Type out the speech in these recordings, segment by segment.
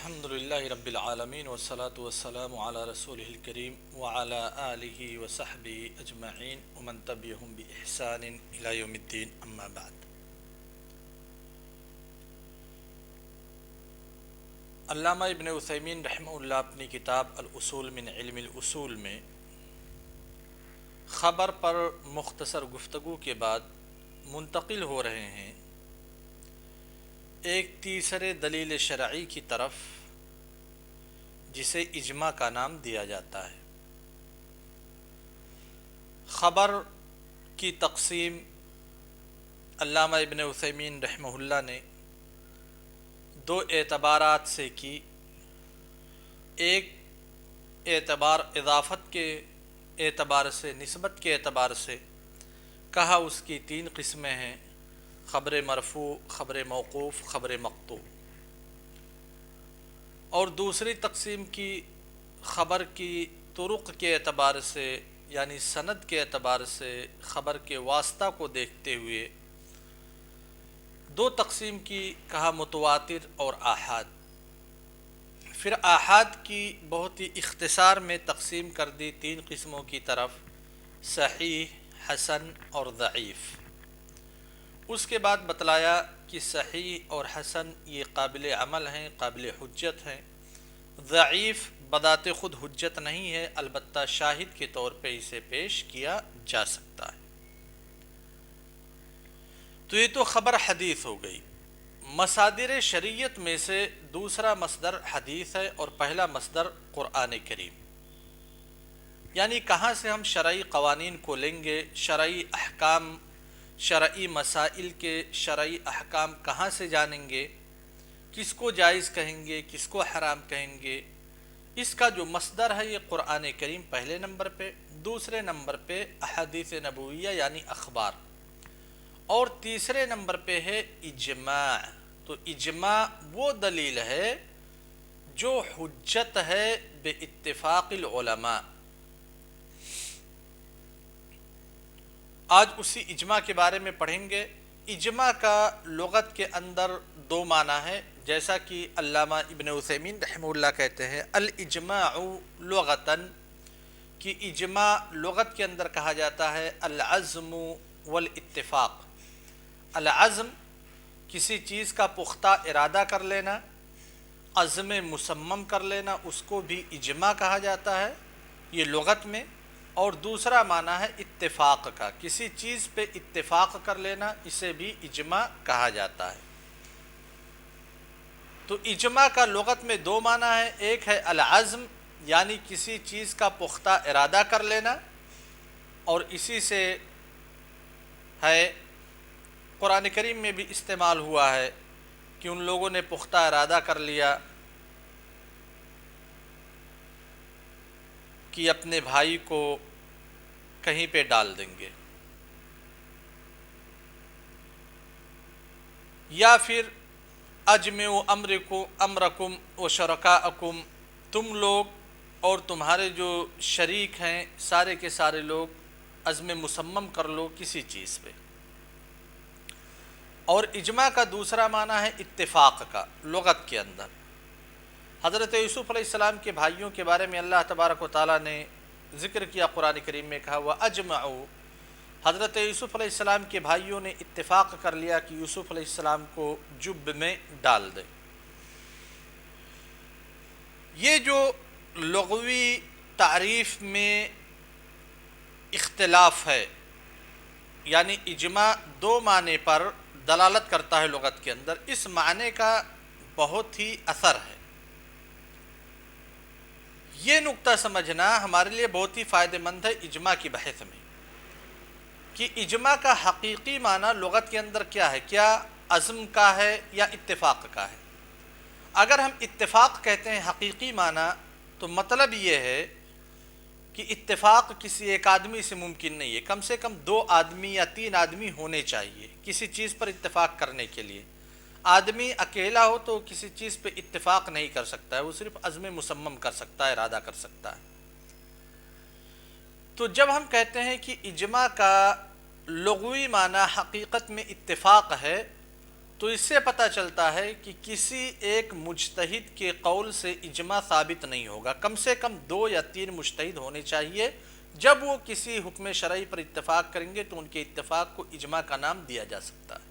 الحمدللہ رب العالمین والصلاة والسلام علی رسولہ الکریم وعلی آلہ وصحبہ اجمعین ومن تبعہم بإحسان الی یوم الدین اما بعد۔ علامہ ابن عثیمین رحمہ اللہ اپنی کتاب الاصول من علم الاصول میں خبر پر مختصر گفتگو کے بعد منتقل ہو رہے ہیں ایک تیسرے دلیل شرعی کی طرف جسے اجماع کا نام دیا جاتا ہے۔ خبر کی تقسیم علامہ ابن عثیمین رحمہ اللہ نے دو اعتبارات سے کی۔ ایک اعتبار اضافت کے اعتبار سے، نسبت کے اعتبار سے کہا اس کی تین قسمیں ہیں: خبر مرفوع، خبر موقوف، خبر مقطوع۔ اور دوسری تقسیم کی خبر کی طرق کے اعتبار سے، یعنی سند کے اعتبار سے خبر کے واسطہ کو دیکھتے ہوئے دو تقسیم کی، کہا متواتر اور آحاد۔ پھر آحاد کی بہت ہی اختصار میں تقسیم کر دی تین قسموں کی طرف: صحیح، حسن اور ضعیف۔ اس کے بعد بتلایا کہ صحیح اور حسن یہ قابل عمل ہیں، قابل حجت ہیں۔ ضعیف بذات خود حجت نہیں ہے، البتہ شاہد کے طور پہ اسے پیش کیا جا سکتا ہے۔ تو یہ تو خبر حدیث ہو گئی۔ مصادر شریعت میں سے دوسرا مصدر حدیث ہے اور پہلا مصدر قرآن کریم۔ یعنی کہاں سے ہم شرعی قوانین کو لیں گے، شرعی احکام، شرعی مسائل کے شرعی احکام کہاں سے جانیں گے، کس کو جائز کہیں گے، کس کو حرام کہیں گے، اس کا جو مصدر ہے یہ قرآن کریم پہلے نمبر پہ، دوسرے نمبر پہ احادیث نبویہ یعنی اخبار، اور تیسرے نمبر پہ ہے اجماع۔ تو اجماع وہ دلیل ہے جو حجت ہے بے اتفاق العلماء۔ آج اسی اجماع کے بارے میں پڑھیں گے۔ اجماع کا لغت کے اندر دو معنی ہے، جیسا کہ علامہ ابن عثیمین رحمہ اللہ کہتے ہیں: الاجماع لغتاً، کہ اجماع لغت کے اندر کہا جاتا ہے العزم والاتفاق۔ العزم کسی چیز کا پختہ ارادہ کر لینا، عزم مصمم کر لینا، اس کو بھی اجماع کہا جاتا ہے یہ لغت میں۔ اور دوسرا معنی ہے اتفاق کا، کسی چیز پہ اتفاق کر لینا، اسے بھی اجماع کہا جاتا ہے۔ تو اجماع کا لغت میں دو معنی ہے، ایک ہے العزم یعنی کسی چیز کا پختہ ارادہ کر لینا، اور اسی سے ہے قرآن کریم میں بھی استعمال ہوا ہے کہ ان لوگوں نے پختہ ارادہ کر لیا کہ اپنے بھائی کو کہیں پہ ڈال دیں گے، یا پھر اجمعوا امرکم وشرکاءکم، تم لوگ اور تمہارے جو شریک ہیں سارے کے سارے لوگ عزم مصمم کر لو کسی چیز پہ۔ اور اجماع کا دوسرا معنی ہے اتفاق کا لغت کے اندر۔ حضرت یوسف علیہ السلام کے بھائیوں کے بارے میں اللہ تبارک و تعالیٰ نے ذکر کیا قرآن کریم میں، کہا وَأَجْمَعُوا، حضرت یوسف علیہ السلام کے بھائیوں نے اتفاق کر لیا کہ یوسف علیہ السلام کو جب میں ڈال دیں۔ یہ جو لغوی تعریف میں اختلاف ہے، یعنی اجماع دو معنی پر دلالت کرتا ہے لغت کے اندر، اس معنی کا بہت ہی اثر ہے۔ یہ نقطہ سمجھنا ہمارے لیے بہت ہی فائدہ مند ہے اجماع کی بحث میں، کہ اجماع کا حقیقی معنی لغت کے اندر کیا ہے، کیا عزم کا ہے یا اتفاق کا ہے۔ اگر ہم اتفاق کہتے ہیں حقیقی معنی تو مطلب یہ ہے کہ اتفاق کسی ایک آدمی سے ممکن نہیں ہے، کم سے کم دو آدمی یا تین آدمی ہونے چاہیے کسی چیز پر اتفاق کرنے کے لیے۔ آدمی اکیلا ہو تو کسی چیز پہ اتفاق نہیں کر سکتا ہے، وہ صرف عزم مصمم کر سکتا ہے، ارادہ کر سکتا ہے۔ تو جب ہم کہتے ہیں کہ اجماع کا لغوی معنی حقیقت میں اتفاق ہے، تو اس سے پتہ چلتا ہے کہ کسی ایک مجتہد کے قول سے اجماع ثابت نہیں ہوگا، کم سے کم 2 یا 3 مجتہد ہونے چاہیے، جب وہ کسی حکم شرعی پر اتفاق کریں گے تو ان کے اتفاق کو اجماع کا نام دیا جا سکتا ہے۔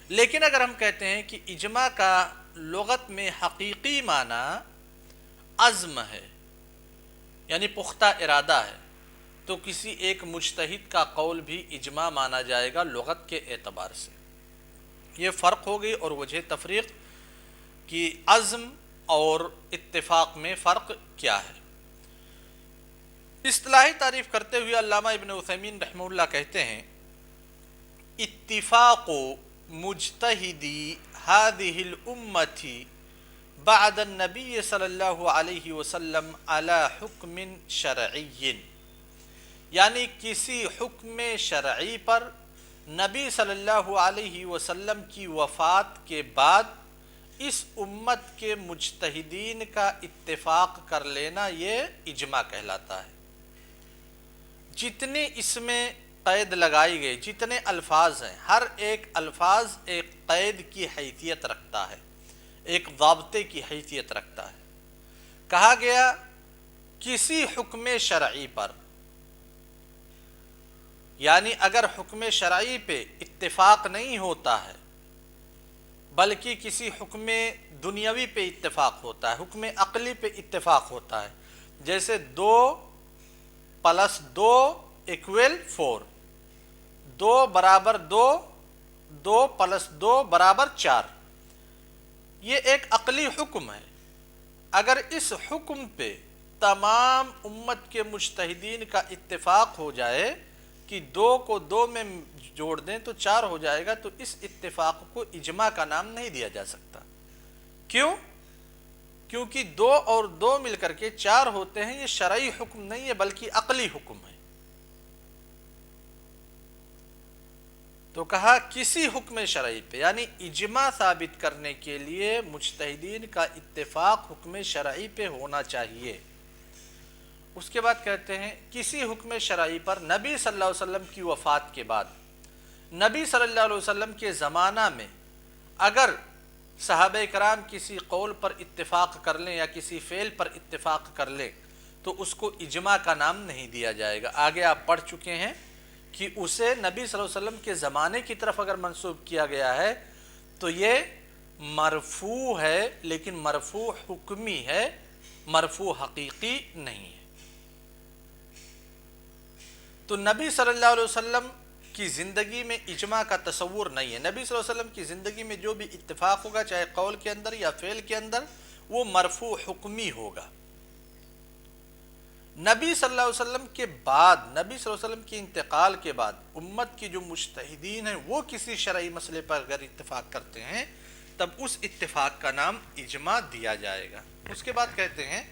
لیکن اگر ہم کہتے ہیں کہ اجماع کا لغت میں حقیقی معنی عزم ہے، یعنی پختہ ارادہ ہے، تو کسی ایک مجتہد کا قول بھی اجماع مانا جائے گا لغت کے اعتبار سے۔ یہ فرق ہو گئی، اور وجہ تفریق کہ عزم اور اتفاق میں فرق کیا ہے۔ اصطلاحی تعریف کرتے ہوئے علامہ ابن عثیمین رحمہ اللہ کہتے ہیں، اتفاق مجتہدی هذه الامة بعد النبی صلی اللہ علیہ وسلم علی حکم شرعی، یعنی کسی حکم شرعی پر نبی صلی اللہ علیہ وسلم کی وفات کے بعد اس امت کے مجتہدین کا اتفاق کر لینا یہ اجماع کہلاتا ہے۔ جتنے اس میں قید لگائی گئی، جتنے الفاظ ہیں، ہر ایک الفاظ ایک قید کی حیثیت رکھتا ہے، ایک ضابطے کی حیثیت رکھتا ہے۔ کہا گیا کسی حکم شرعی پر، یعنی اگر حکم شرعی پہ اتفاق نہیں ہوتا ہے بلکہ کسی حکم دنیاوی پہ اتفاق ہوتا ہے، حکم عقلی پہ اتفاق ہوتا ہے، جیسے 2 + 2 = 4، 2 = 2، 2 + 2 = 4، یہ ایک عقلی حکم ہے۔ اگر اس حکم پہ تمام امت کے مجتہدین کا اتفاق ہو جائے کہ 2 کو 2 میں جوڑ دیں تو 4 ہو جائے گا، تو اس اتفاق کو اجماع کا نام نہیں دیا جا سکتا۔ کیوں؟ کیونکہ 2 اور 2 مل کر کے 4 ہوتے ہیں، یہ شرعی حکم نہیں ہے بلکہ عقلی حکم ہے۔ تو کہا کسی حکم شرعی پہ، یعنی اجماع ثابت کرنے کے لیے مجتہدین کا اتفاق حکم شرعی پہ ہونا چاہیے۔ اس کے بعد کہتے ہیں کسی حکم شرعی پر نبی صلی اللہ علیہ وسلم کی وفات کے بعد، نبی صلی اللہ علیہ وسلم کے زمانہ میں اگر صحابہ کرام کسی قول پر اتفاق کر لیں یا کسی فعل پر اتفاق کر لیں تو اس کو اجماع کا نام نہیں دیا جائے گا۔ آگے آپ پڑھ چکے ہیں کہ اسے نبی صلی اللہ علیہ وسلم کے زمانے کی طرف اگر منسوب کیا گیا ہے تو یہ مرفوع ہے، لیکن مرفوع حکمی ہے، مرفوع حقیقی نہیں ہے۔ تو نبی صلی اللہ علیہ وسلم کی زندگی میں اجماع کا تصور نہیں ہے۔ نبی صلی اللہ علیہ وسلم کی زندگی میں جو بھی اتفاق ہوگا، چاہے قول کے اندر یا فعل کے اندر، وہ مرفوع حکمی ہوگا۔ نبی صلی اللہ علیہ وسلم کے بعد، نبی صلی اللہ علیہ وسلم کے انتقال کے بعد امت کی جو مجتہدین ہیں وہ کسی شرعی مسئلے پر اگر اتفاق کرتے ہیں تب اس اتفاق کا نام اجماع دیا جائے گا۔ اس کے بعد کہتے ہیں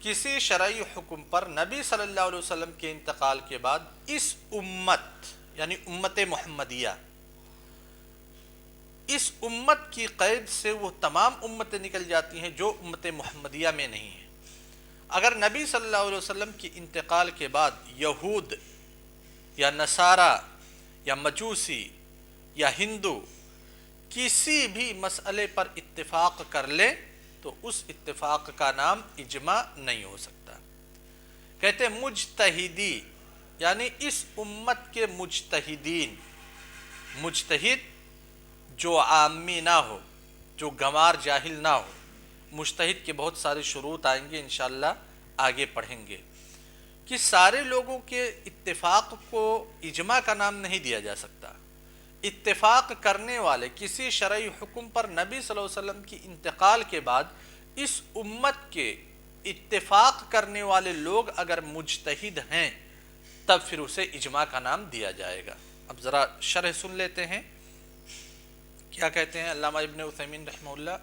کسی شرعی حکم پر نبی صلی اللہ علیہ وسلم کے انتقال کے بعد اس امت، یعنی امت محمدیہ، اس امت کی قید سے وہ تمام امتیں نکل جاتی ہیں جو امت محمدیہ میں نہیں ہیں۔ اگر نبی صلی اللہ علیہ وسلم کی انتقال کے بعد یہود یا نصارہ یا مجوسی یا ہندو کسی بھی مسئلے پر اتفاق کر لیں تو اس اتفاق کا نام اجماع نہیں ہو سکتا۔ کہتے ہیں مجتہدی، یعنی اس امت کے مجتہدین، مجتہد جو عامی نہ ہو، جو گنوار جاہل نہ ہو۔ مجتہد کے بہت سارے شروط آئیں گے انشاءاللہ، آگے پڑھیں گے کہ سارے لوگوں کے اتفاق کو اجماع کا نام نہیں دیا جا سکتا۔ اتفاق کرنے والے کسی شرعی حکم پر نبی صلی اللہ علیہ وسلم کی انتقال کے بعد اس امت کے اتفاق کرنے والے لوگ اگر مجتہد ہیں تب پھر اسے اجماع کا نام دیا جائے گا۔ اب ذرا شرح سن لیتے ہیں کیا کہتے ہیں علامہ ابن عثیمین رحمہ اللہ۔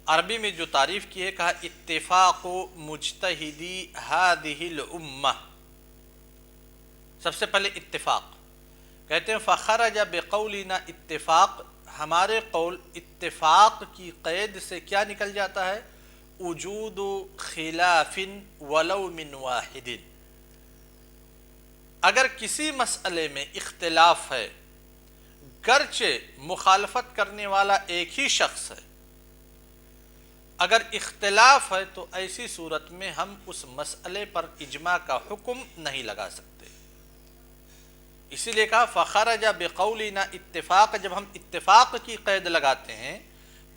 عربی میں جو تعریف کی ہے، کہا اتفاق مجتہدی هذه الامہ۔ سب سے پہلے اتفاق کہتے ہیں فخرج بقولنا اتفاق، ہمارے قول اتفاق کی قید سے کیا نکل جاتا ہے؟ وجود خلاف ولو من واحد، اگر کسی مسئلے میں اختلاف ہے، گرچہ مخالفت کرنے والا ایک ہی شخص ہے، اگر اختلاف ہے تو ایسی صورت میں ہم اس مسئلے پر اجماع کا حکم نہیں لگا سکتے۔ اسی لیے کہا فخرج بقولنا اتفاق، جب ہم اتفاق کی قید لگاتے ہیں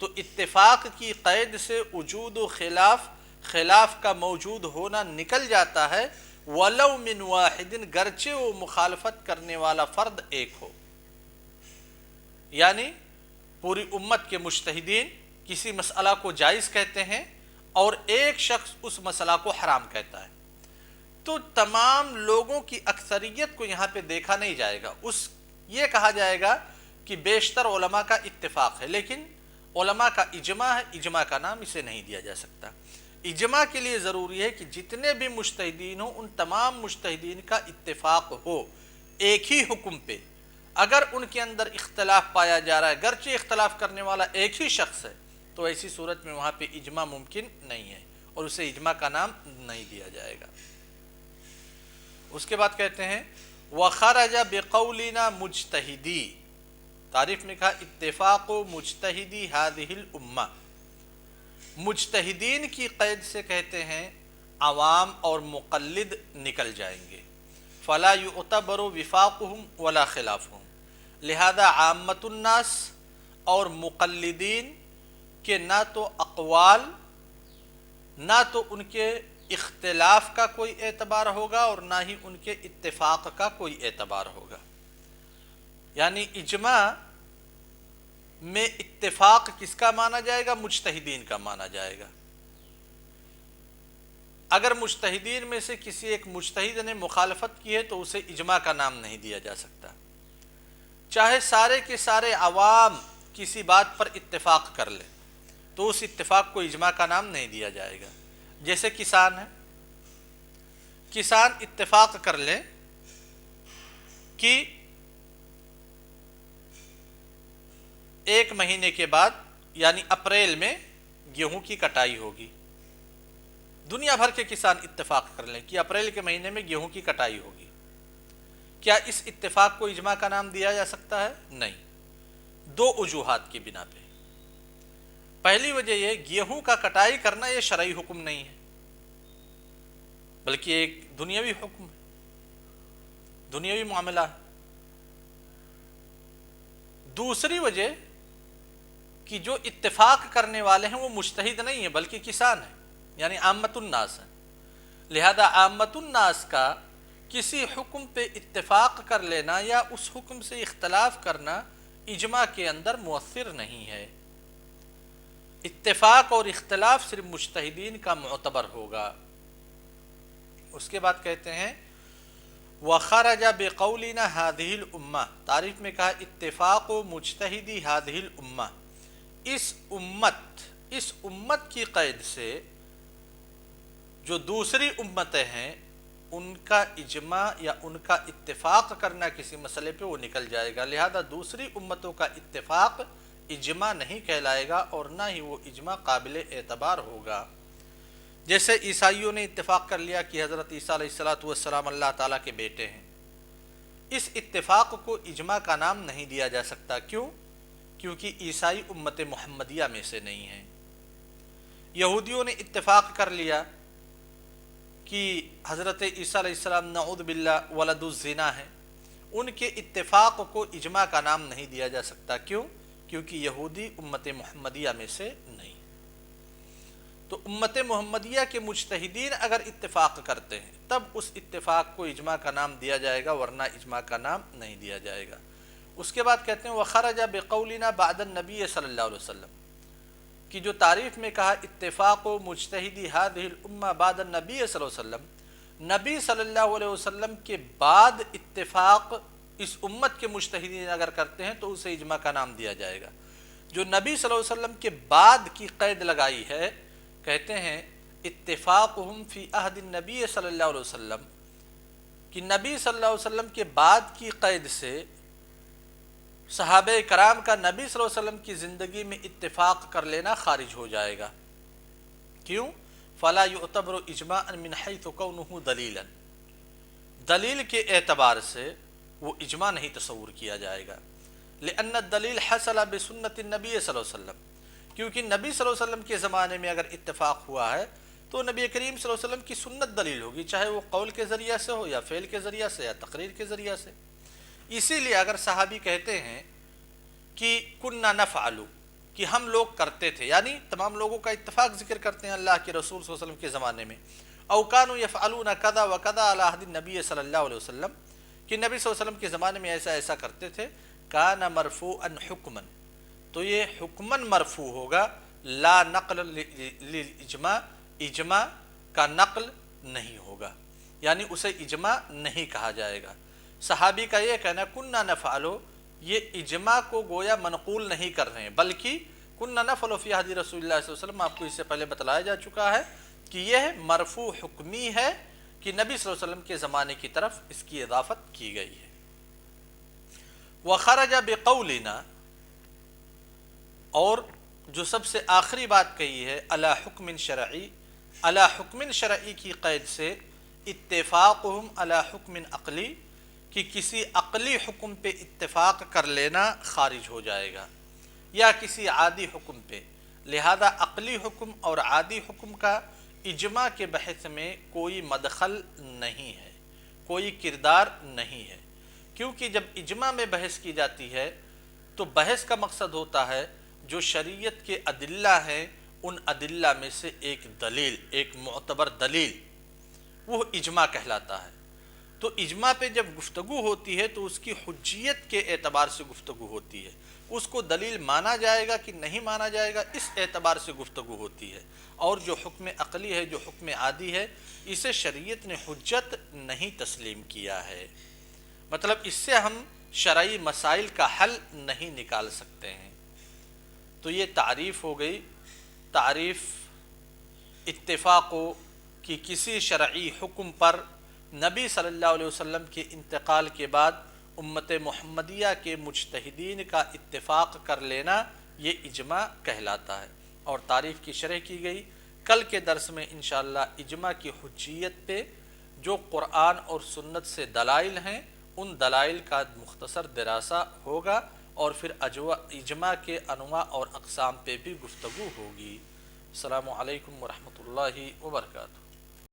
تو اتفاق کی قید سے وجود و خلاف کا موجود ہونا نکل جاتا ہے، ولو من واحد، گرچہ وہ مخالفت کرنے والا فرد ایک ہو۔ یعنی پوری امت کے مجتہدین کسی مسئلہ کو جائز کہتے ہیں اور ایک شخص اس مسئلہ کو حرام کہتا ہے، تو تمام لوگوں کی اکثریت کو یہاں پہ دیکھا نہیں جائے گا، یہ کہا جائے گا کہ بیشتر علماء کا اتفاق ہے، لیکن علماء کا اجماع ہے، اجماع کا نام اسے نہیں دیا جا سکتا۔ اجماع کے لیے ضروری ہے کہ جتنے بھی مجتہدین ہوں ان تمام مجتہدین کا اتفاق ہو ایک ہی حکم پہ۔ اگر ان کے اندر اختلاف پایا جا رہا ہے گرچہ اختلاف کرنے والا ایک ہی شخص ہے، تو ایسی صورت میں وہاں پہ اجماع ممکن نہیں ہے اور اسے اجماع کا نام نہیں دیا جائے گا۔ اس کے بعد کہتے ہیں وَخَرَجَ بِقَوْلِنَا مُجْتَہِدِي، تعریف میں کہا اتفاق مجتہدی هذه الامہ، مجتہدین کی قید سے کہتے ہیں عوام اور مقلد نکل جائیں گے، فلا يعتبر وفاقهم ولا خلافهم، لہذا عامت الناس اور مقلدین کے نہ تو اقوال نہ تو ان کے اختلاف کا کوئی اعتبار ہوگا اور نہ ہی ان کے اتفاق کا کوئی اعتبار ہوگا۔ یعنی اجماع میں اتفاق کس کا مانا جائے گا؟ مجتہدین کا مانا جائے گا۔ اگر مجتہدین میں سے کسی ایک مجتہد نے مخالفت کی ہے تو اسے اجماع کا نام نہیں دیا جا سکتا، چاہے سارے کے سارے عوام کسی بات پر اتفاق کر لیں تو اس اتفاق کو اجماع کا نام نہیں دیا جائے گا۔ جیسے کسان ہے، کسان اتفاق کر لیں کہ ایک مہینے کے بعد یعنی اپریل میں گیہوں کی کٹائی ہوگی، دنیا بھر کے کسان اتفاق کر لیں کہ اپریل کے مہینے میں گیہوں کی کٹائی ہوگی، کیا اس اتفاق کو اجماع کا نام دیا جا سکتا ہے؟ نہیں، دو وجوہات کی بنا پہ۔ پہلی وجہ یہ گیہوں کا کٹائی کرنا یہ شرعی حکم نہیں ہے بلکہ ایک دنیاوی حکم ہے، دنیاوی معاملہ ہے۔ دوسری وجہ کہ جو اتفاق کرنے والے ہیں وہ مجتہد نہیں ہیں بلکہ کسان ہیں، یعنی عامت الناس ہیں، لہذا عامت الناس کا کسی حکم پہ اتفاق کر لینا یا اس حکم سے اختلاف کرنا اجماع کے اندر مؤثر نہیں ہے۔ اتفاق اور اختلاف صرف مجتہدین کا معتبر ہوگا۔ اس کے بعد کہتے ہیں وَخَرَجَ بِقَوْلِنَا هَذِهِ الْأُمَّةِ، تعریف میں کہا اتفاق مجتہدی هذه الامہ، اس امت کی قید سے جو دوسری امتیں ہیں ان کا اجماع یا ان کا اتفاق کرنا کسی مسئلے پہ وہ نکل جائے گا، لہذا دوسری امتوں کا اتفاق اجماع نہیں کہلائے گا اور نہ ہی وہ اجماع قابل اعتبار ہوگا۔ جیسے عیسائیوں نے اتفاق کر لیا کہ حضرت عیسیٰ علیہ السلام اللہ تعالیٰ کے بیٹے ہیں، اس اتفاق کو اجماع کا نام نہیں دیا جا سکتا۔ کیوں؟ کیونکہ عیسائی امت محمدیہ میں سے نہیں ہیں۔ یہودیوں نے اتفاق کر لیا کہ حضرت عیسیٰ علیہ السلام نعوذ باللہ ولد الزنا ہے، ان کے اتفاق کو اجماع کا نام نہیں دیا جا سکتا۔ کیوں؟ کیونکہ یہودی امت محمدیہ میں سے نہیں۔ تو امت محمدیہ کے مجتہدین اگر اتفاق کرتے ہیں تب اس اتفاق کو اجماع کا نام دیا جائے گا، ورنہ اجماع کا نام نہیں دیا جائے گا۔ اس کے بعد کہتے ہیں وَخَرَجَ بِقَوْلِنَا بَعْدَ النَّبِيِّ صلی اللہ علیہ وسلم، کہ جو تعریف میں کہا اتفاق مجتہدی هذه الامہ بعد النبی صلی اللہ علیہ وسلم، نبی صلی اللہ علیہ وسلم کے بعد اتفاق اس امت کے مجتہدین اگر کرتے ہیں تو اسے اجماع کا نام دیا جائے گا۔ جو نبی صلی اللہ علیہ وسلم کے بعد کی قید لگائی ہے، کہتے ہیں اتفاقہم فی عہد النبی صلی اللہ علیہ وسلم، کہ نبی صلی اللہ علیہ وسلم کے بعد کی قید سے صحابہ کرام کا نبی صلی اللہ علیہ وسلم کی زندگی میں اتفاق کر لینا خارج ہو جائے گا۔ کیوں؟ فلا یعتبر اجماعا من حیث کونہ دلیلا، دلیل کے اعتبار سے وہ اجماع نہیں تصور کیا جائے گا، لأن الدلیل حصل بسنت النبی صلی اللہ علیہ وسلم، کیونکہ نبی صلی اللہ علیہ وسلم کے زمانے میں اگر اتفاق ہوا ہے تو نبی کریم صلی اللہ علیہ وسلم کی سنت دلیل ہوگی، چاہے وہ قول کے ذریعہ سے ہو یا فعل کے ذریعہ سے یا تقریر کے ذریعہ سے۔ اسی لیے اگر صحابی کہتے ہیں کہ کننا نفعل، کہ ہم لوگ کرتے تھے، یعنی تمام لوگوں کا اتفاق ذکر کرتے ہیں اللہ کے رسول صلی اللہ علیہ وسلم کے زمانے میں، او کانوا یفعلون کذا وکذا علی عہد النبی صلی اللہ علیہ وسلم، کہ نبی صلی اللہ علیہ وسلم کے زمانے میں ایسا ایسا کرتے تھے، کان مرفوعا حکما، تو یہ حکماً مرفوع ہوگا، لا نقل للاجماع، اجماع کا نقل نہیں ہوگا، یعنی اسے اجماع نہیں کہا جائے گا۔ صحابی کا یہ کہنا کننا نفعلو، یہ اجماع کو گویا منقول نہیں کر رہے ہیں، بلکہ کننا نفعلو فی عہد رسول اللہ صلی اللہ علیہ وسلم، آپ کو اس سے پہلے بتلایا جا چکا ہے کہ یہ مرفوع حکمی ہے کہ نبی صلی اللہ علیہ وسلم کے زمانے کی طرف اس کی اضافت کی گئی ہے۔ وخرج بقولنا، اور جو سب سے آخری بات کہی ہے، علی حکم شرعی، علی حکم شرعی کی قید سے اتفاقہم علی حکم عقلی، کہ کسی عقلی حکم پہ اتفاق کر لینا خارج ہو جائے گا، یا کسی عادی حکم پہ، لہذا عقلی حکم اور عادی حکم کا اجماع کے بحث میں کوئی مدخل نہیں ہے، کوئی کردار نہیں ہے، کیونکہ جب اجماع میں بحث کی جاتی ہے تو بحث کا مقصد ہوتا ہے جو شریعت کے ادلہ ہیں ان ادلہ میں سے ایک دلیل، ایک معتبر دلیل، وہ اجماع کہلاتا ہے۔ تو اجماع پہ جب گفتگو ہوتی ہے تو اس کی حجیت کے اعتبار سے گفتگو ہوتی ہے، اس کو دلیل مانا جائے گا کہ نہیں مانا جائے گا اس اعتبار سے گفتگو ہوتی ہے، اور جو حکم عقلی ہے، جو حکم عادی ہے، اسے شریعت نے حجت نہیں تسلیم کیا ہے، مطلب اس سے ہم شرعی مسائل کا حل نہیں نکال سکتے ہیں۔ تو یہ تعریف ہو گئی، تعریف اتفاق کی کسی شرعی حکم پر نبی صلی اللہ علیہ وسلم کے انتقال کے بعد امت محمدیہ کے مجتہدین کا اتفاق کر لینا، یہ اجماع کہلاتا ہے، اور تعریف کی شرح کی گئی۔ کل کے درس میں انشاءاللہ اجماع کی حجیت پہ جو قرآن اور سنت سے دلائل ہیں ان دلائل کا مختصر دراسہ ہوگا، اور پھر اجماع کے انواع اور اقسام پہ بھی گفتگو ہوگی۔ السلام علیکم ورحمۃ اللہ وبرکاتہ۔